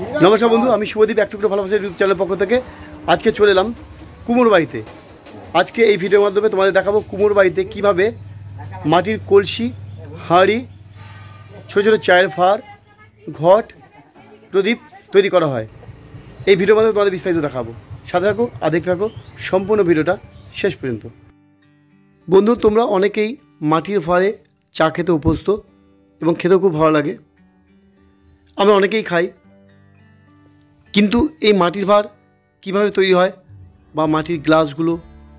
नमस्कार बंधु আমি শুভদীপ এক টুকরো ভালোবাসা ইউটিউব চ্যানেলের পক্ষ থেকে আজকে চলে এলাম কুমোর বাড়িতে। আজকে এই ভিডিওর মাধ্যমে তোমাদের দেখাবো কুমোর বাড়িতে কিভাবে মাটির কলসি, হাঁড়ি, ছোট ছোট চায়ের ফার, ঘট, প্রদীপ তৈরি করা হয়। এই ভিডিওর মাধ্যমে তোমাদের বিস্তারিত দেখাবো। সাথে থাকো আর দেখতে থাকো সম্পূর্ণ ভিডিওটা শেষ পর্যন্ত। বন্ধু তোমরা অনেকেই মাটির ভাঁড়ে চা খেতে অভ্যস্ত এবং খেতেও খুব ভালো লাগে। আমরা অনেকেই খাই, কিন্তু এই মাটির ভাঁড় কীভাবে তৈরি হয় বা মাটির গ্লাসগুলো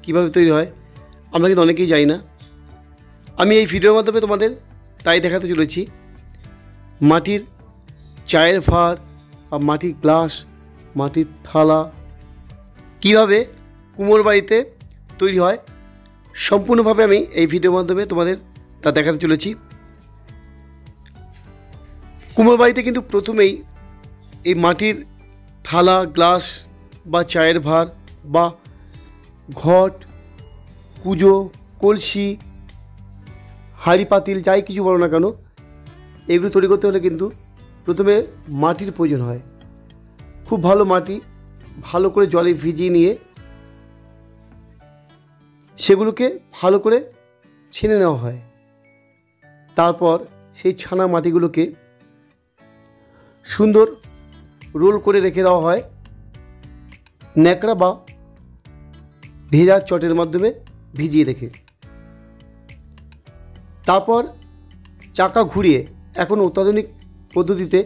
কীভাবে তৈরি হয় আমরা কিন্তু অনেকেই জানি না। আমি এই ভিডিওর মাধ্যমে তোমাদের তাই দেখাতে চলেছি মাটির চায়ের ভাঁড় বা মাটির গ্লাস, মাটির থালা কীভাবে কুমোর বাড়িতে তৈরি হয় সম্পূর্ণভাবে আমি এই ভিডিওর মাধ্যমে তোমাদের তা দেখাতে চলেছি। কুমোর বাড়িতে কিন্তু প্রথমেই এই মাটির থালা, গ্লাস বা চায়ের ভাঁড় বা ঘট, কুজো, কলসি, হাঁড়ি পাতিল যাই কিছু বলো না কেন, এগুলো তৈরি করতে হলে কিন্তু প্রথমে মাটির প্রয়োজন হয়। খুব ভালো মাটি ভালো করে জলে ভিজিয়ে নিয়ে সেগুলোকে ভালো করে ছেনে নেওয়া হয়। তারপর সেই ছানা মাটিগুলোকে সুন্দর রোল করে রেখে দেওয়া হয় ন্যাকড়া বা ভেজা চটের মাধ্যমে ভিজিয়ে রেখে। তারপর চাকা ঘুরিয়ে, এখন অত্যাধুনিক পদ্ধতিতে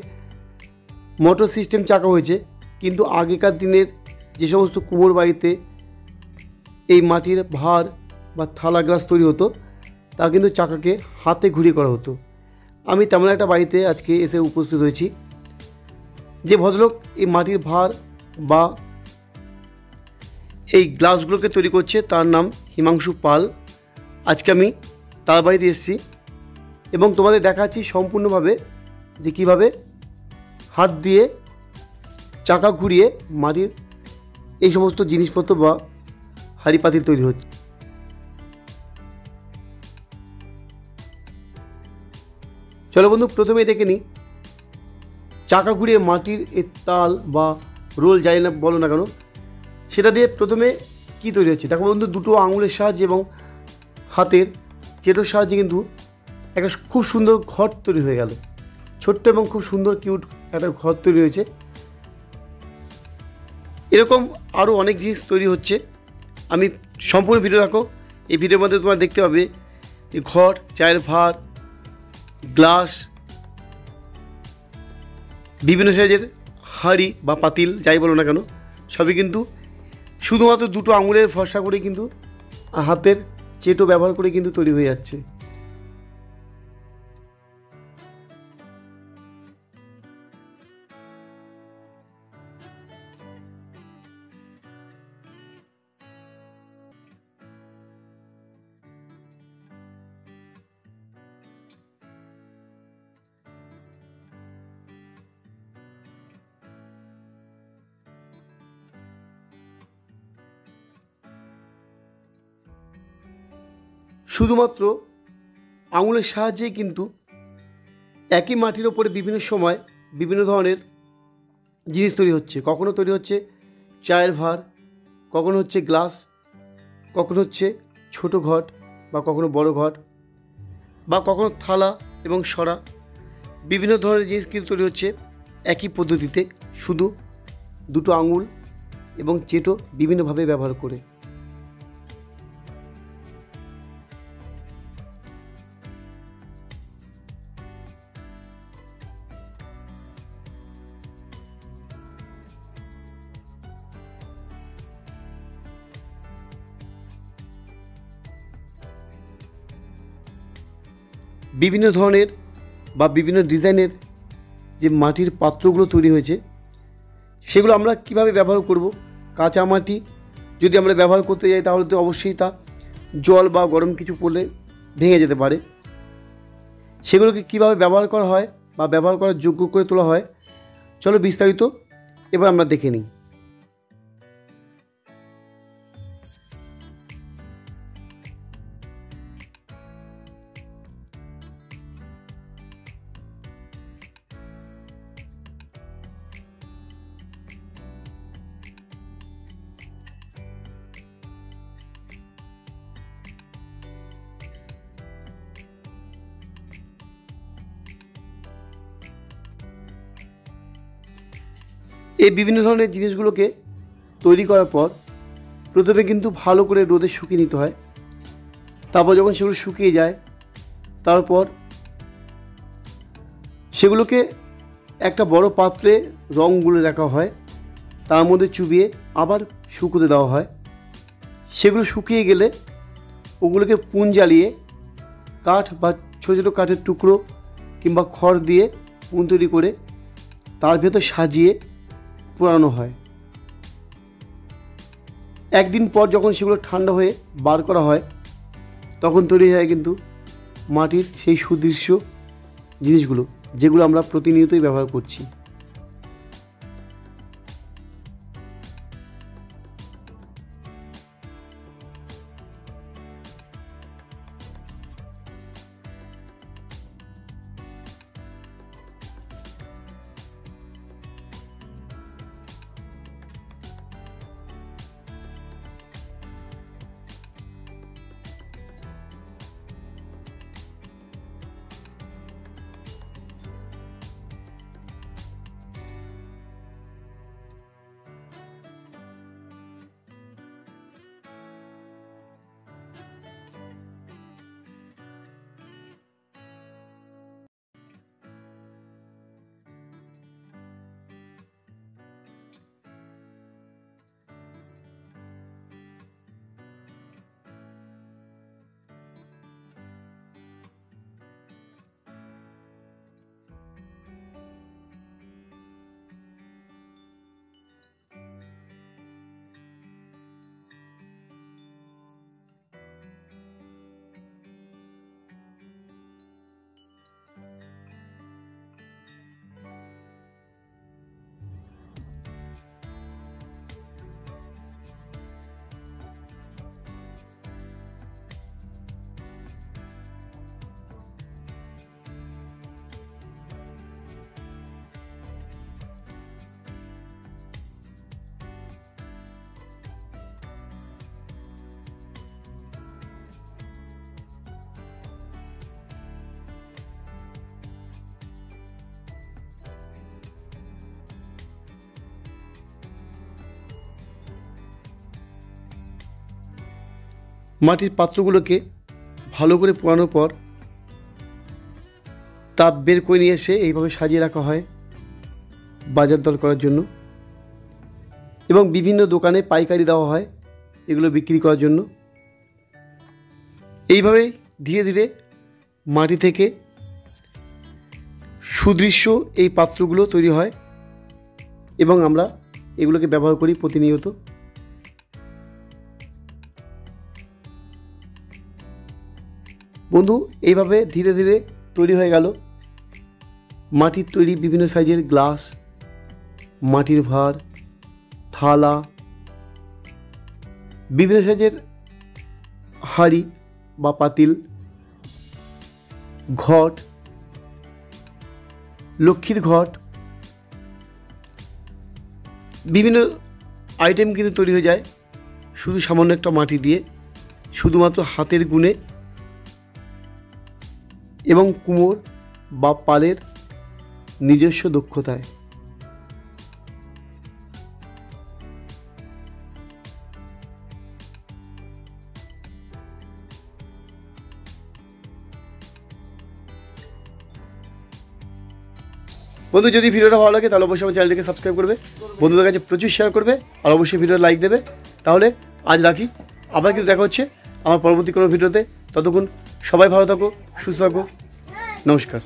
মোটর সিস্টেম চাকা হয়েছে, কিন্তু আগেকার দিনের যে সমস্ত কুমোর বাড়িতে এই মাটির ভাঁড় বা থালা গ্লাস তৈরি হতো তা কিন্তু চাকাকে হাতে ঘুরিয়ে করা হতো। আমি তেমন একটা বাড়িতে আজকে এসে উপস্থিত হয়েছি। যে ভদ্রলোক এই মাটির ভাঁড় বা এই গ্লাসগুলোকে তৈরি করছে তার নাম হিমাংশু পাল। আজকে আমি তার বাড়িতে এসেছি এবং তোমাদের দেখাচ্ছি সম্পূর্ণভাবে যে কীভাবে হাত দিয়ে চাকা ঘুরিয়ে মাটির এই সমস্ত জিনিসপত্র বা হাঁড়ি পাতিল তৈরি হচ্ছে। চলো বন্ধু প্রথমেই দেখে নিই চাকা ঘুরিয়ে মাটির এই তাল বা রোল যাই না বলো না কেন সেটা দিয়ে প্রথমে কি তৈরি হচ্ছে। দেখো বন্ধু, দুটো আঙুলের সাহায্যে এবং হাতের চেটোর সাহায্যে কিন্তু একটা খুব সুন্দর ঘট তৈরি হয়ে গেল। ছোট্ট এবং খুব সুন্দর কিউট একটা ঘর তৈরি হয়েছে। এরকম আরও অনেক জিনিস তৈরি হচ্ছে। আমি সম্পূর্ণ ভিডিও দেখো, এই ভিডিওর মধ্যে তোমরা দেখতে পাবে এই ঘট, চায়ের ভাঁড়, গ্লাস, বিভিন্ন সাইজের হাঁড়ি বা পাতিল যাই বলো না কেন সবই কিন্তু শুধুমাত্র দুটো আঙুলের ফর্সা করে কিন্তু হাতের চেটো ব্যবহার করে কিন্তু তৈরি হয়ে যাচ্ছে। শুধুমাত্র আঙুলের সাহায্যেই কিন্তু একই মাটির ওপরে বিভিন্ন সময় বিভিন্ন ধরনের জিনিস তৈরি হচ্ছে। কখনো তৈরি হচ্ছে চায়ের ভাঁড়, কখনো হচ্ছে গ্লাস, কখনো হচ্ছে ছোট ঘট বা কখনো বড় ঘট, বা কখনো থালা এবং সরা। বিভিন্ন ধরনের জিনিস কিন্তু তৈরি হচ্ছে একই পদ্ধতিতে, শুধু দুটো আঙুল এবং চেটো বিভিন্নভাবে ব্যবহার করে। বিভিন্ন ধরনের বা বিভিন্ন ডিজাইনের যে মাটির পাত্রগুলো তৈরি হয়েছে সেগুলো আমরা কিভাবে ব্যবহার করব। কাঁচা মাটি যদি আমরা ব্যবহার করতে যাই তাহলে তো অবশ্যই তা জল বা গরম কিছু পড়লে ভেঙে যেতে পারে। সেগুলোকে কিভাবে ব্যবহার করা হয় বা ব্যবহার করার যোগ্য করে তোলা হয় চলো বিস্তারিত এবার আমরা দেখে নিই। এই বিভিন্ন ধরনের জিনিসগুলোকে তৈরি করার পর প্রথমে কিন্তু ভালো করে রোদে শুকিয়ে নিতে হয়। তারপর যখন সেগুলো শুকিয়ে যায় তারপর সেগুলোকে একটা বড় পাত্রে রং গুলে রাখা হয়, তার মধ্যে চুবিয়ে আবার শুকোতে দেওয়া হয়। সেগুলো শুকিয়ে গেলে ওগুলোকে পুন জ্বালিয়ে কাঠ বা ছোটো ছোটো কাঠের টুকরো কিংবা খড় দিয়ে পুন তৈরি করে তার ভেতর সাজিয়ে পোড়ানো হয়। একদিন পর যখন সেগুলো ঠান্ডা হয়ে বার করা হয় তখন তৈরি হয় কিন্তু মাটির সেই সুদৃশ্য জিনিসগুলো, যেগুলো আমরা প্রতিনিয়তই ব্যবহার করছি। মাটির পাত্রগুলোকে ভালো করে পোড়ানোর পর তাপ বের করে নিয়ে এসে এইভাবে সাজিয়ে রাখা হয় বাজার দর করার জন্য, এবং বিভিন্ন দোকানে পাইকারি দেওয়া হয় এগুলো বিক্রি করার জন্য। এইভাবেই ধীরে ধীরে মাটি থেকে সুদৃশ্য এই পাত্রগুলো তৈরি হয় এবং আমরা এগুলোকে ব্যবহার করি প্রতিনিয়ত। বন্ধু, এইভাবে ধীরে ধীরে তৈরি হয়ে গেল মাটির তৈরি বিভিন্ন সাইজের গ্লাস, মাটির ভাঁড়, থালা, বিভিন্ন সাইজের হাঁড়ি বা পাতিল, ঘট, লক্ষ্মীর ঘট, বিভিন্ন আইটেম কিন্তু তৈরি হয়ে যায় শুধু সামান্য একটা মাটি দিয়ে, শুধুমাত্র হাতের গুণে এবং কুমোর বা পালের নিজস্ব দক্ষতায়। বন্ধু, যদি ভিডিওটা ভালো লাগে তাহলে অবশ্যই আমার চ্যানেলটিকে সাবস্ক্রাইব করবে, বন্ধুদের কাছে প্রচুর শেয়ার করবে, আর অবশ্যই ভিডিও লাইক দেবে। তাহলে আজ রাখি, আবার কিন্তু দেখা হচ্ছে আমার পরবর্তী কোনো ভিডিওতে। ততক্ষণ সবাই ভালো থাকো, সুস্থ থাকো, নমস্কার।